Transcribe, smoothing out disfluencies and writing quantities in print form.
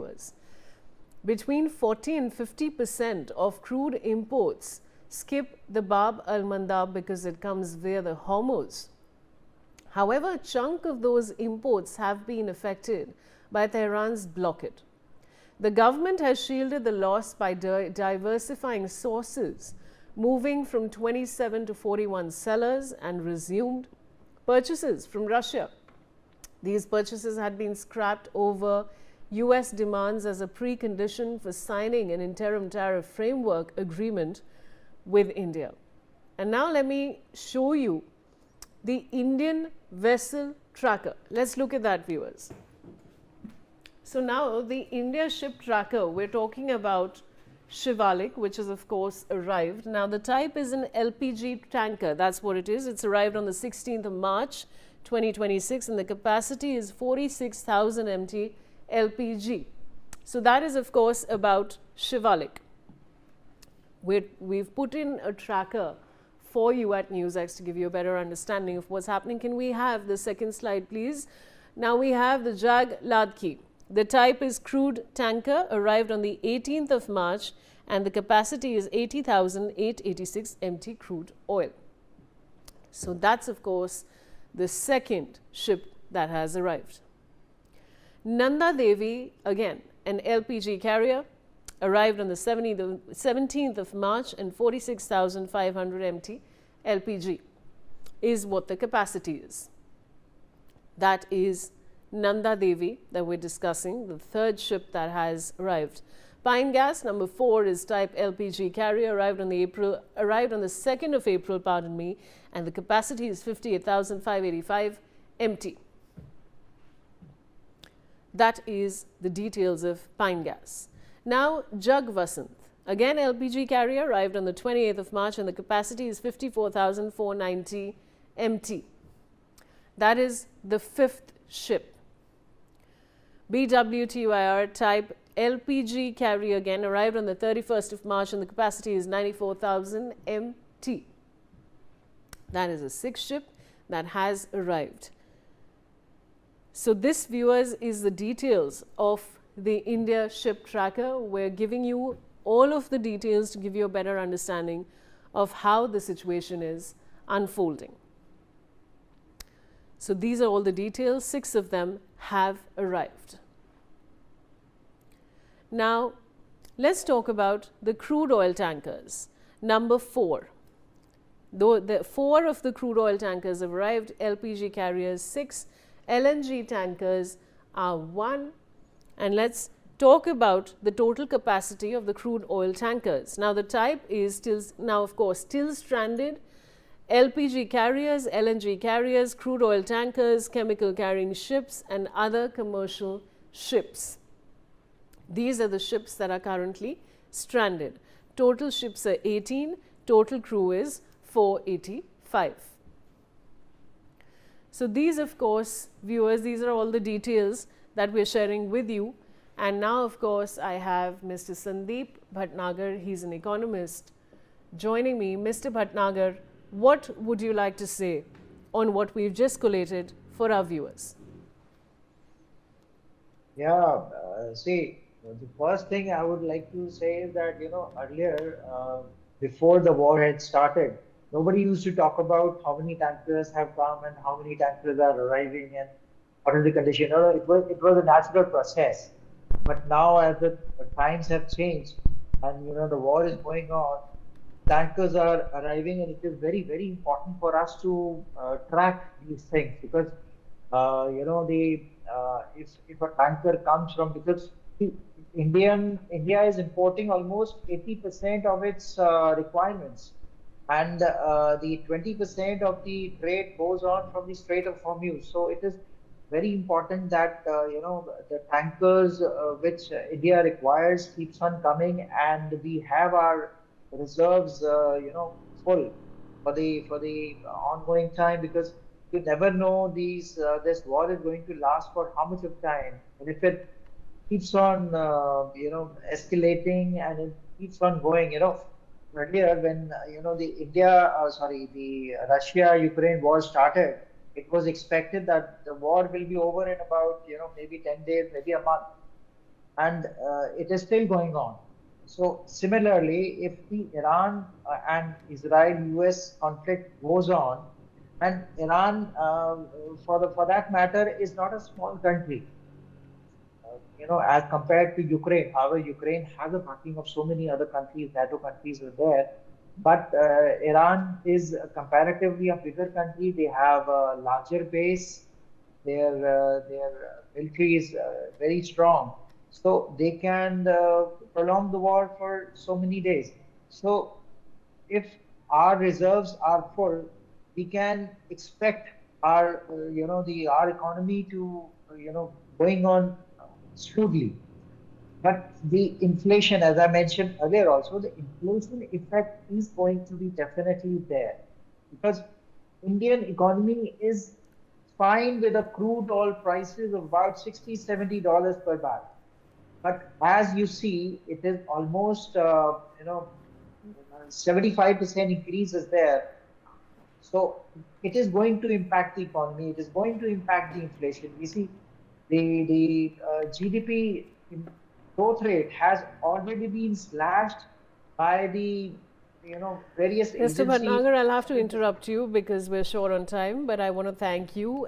viewers. Between 40 and 50% of crude imports skip the Bab al-Mandab because it comes via the Hormuz. However, a chunk of those imports have been affected by Tehran's blockade. The government has shielded the loss by diversifying sources, moving from 27 to 41 sellers, and resumed purchases from Russia. These purchases had been scrapped over US demands as a precondition for signing an interim tariff framework agreement with India. And now let me show you the Indian vessel tracker. Let's look at that, viewers. So now the India ship tracker, we're talking about Shivalik, which has of course arrived. Now the type is an LPG tanker, that's what it is. It's arrived on the 16th of March 2026 and the capacity is 46,000 MT LPG. So that is of course about Shivalik. We've put in a tracker for you at NewsX to give you a better understanding of what's happening. Can we have the second slide, please? Now we have the Jag Ladki. The type is crude tanker, arrived on the 18th of March and the capacity is 80,886 MT crude oil. So that's of course the second ship that has arrived. Nanda Devi, again an LPG carrier, arrived on the 17th of March and 46,500 MT LPG is what the capacity is. That is Nanda Devi that we're discussing, the third ship that has arrived. Pine Gas number 4 is type LPG carrier, arrived on the 2nd of April, pardon me, and the capacity is 58,585 MT. That is the details of Pine Gas. Now Jag Vasant, again LPG carrier, arrived on the 28th of March and the capacity is 54,490 MT. That is the fifth ship. BWTYR type LPG carrier, again arrived on the 31st of March and the capacity is 94,000 MT. That is a sixth ship that has arrived. So this, viewers, is the details of the India ship tracker. We're giving you all of the details to give you a better understanding of how the situation is unfolding. So these are all the details. 6 of them have arrived. Now let's talk about the crude oil tankers. Number 4. Though the 4 of the crude oil tankers have arrived, LPG carriers 6, LNG tankers are 1. And let's talk about the total capacity of the crude oil tankers. Now the type is still stranded. LPG carriers, LNG carriers, crude oil tankers, chemical carrying ships and other commercial ships. These are the ships that are currently stranded. Total ships are 18, total crew is 485. So these, of course, viewers, these are all the details that we're sharing with you. And now, of course, I have Mr. Sandeep Bhatnagar, he's an economist, joining me. Mr. Bhatnagar, what would you like to say on what we've just collated for our viewers? Yeah, see, the first thing I would like to say is that, earlier, before the war had started, nobody used to talk about how many tankers have come and how many tankers are arriving and what is the condition. It was a natural process. But now, as the times have changed and, the war is going on, tankers are arriving, and it is very, very important for us to track these things because, if a tanker comes from, because India is importing almost 80% of its requirements, and the 20% of the trade goes on from the Strait of Hormuz. So it is very important that the tankers which India requires keeps on coming, and we have our reserves full for the ongoing time, because you never know this war is going to last for how much of time, and if it keeps on escalating and it keeps on going, earlier when the Russia-Ukraine war started, it was expected that the war will be over in about maybe 10 days, maybe a month. and it is still going on. So similarly, if the Iran and Israel-US conflict goes on, and Iran, for that matter, is not a small country, as compared to Ukraine. However, Ukraine has a backing of so many other countries, NATO countries are there. But Iran is comparatively a bigger country. They have a larger base. Their military is very strong, so they can prolong the war for so many days. So if our reserves are full, we can expect our our economy to going on smoothly. But the inflation, as I mentioned earlier, also the inflation effect is going to be definitely there, because Indian economy is fine with a crude oil prices of about $60-70 per barrel. But as you see, it is almost 75% increase is there. So it is going to impact the economy. It is going to impact the inflation. We see the GDP growth rate has already been slashed by the various Mr. agencies. Bhatnagar, I'll have to interrupt you because we're short on time, but I want to thank you.